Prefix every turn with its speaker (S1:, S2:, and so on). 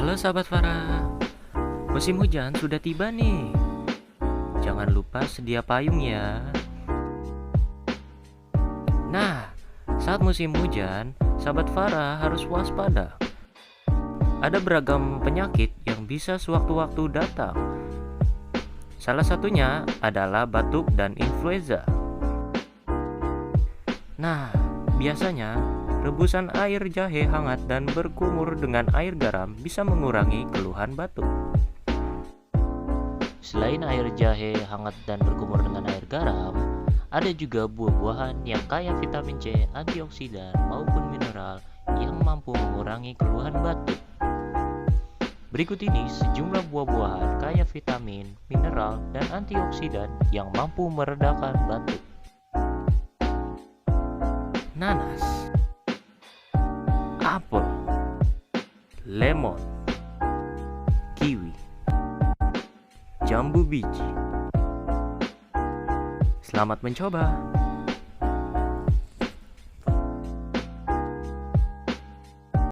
S1: Halo sahabat Farah, musim hujan sudah tiba nih. Jangan lupa sedia payung ya. Nah, saat musim hujan, sahabat Farah harus waspada. Ada beragam penyakit yang bisa sewaktu-waktu datang. Salah satunya adalah batuk dan influenza. Nah, biasanya rebusan air jahe hangat dan berkumur dengan air garam bisa mengurangi keluhan batuk.
S2: Selain air jahe hangat dan berkumur dengan air garam, ada juga buah-buahan yang kaya vitamin C, antioksidan, maupun mineral yang mampu mengurangi keluhan batuk. Berikut ini sejumlah buah-buahan kaya vitamin, mineral, dan antioksidan yang mampu meredakan batuk.
S1: Nanas, apel, lemon, kiwi, jambu biji. Selamat mencoba.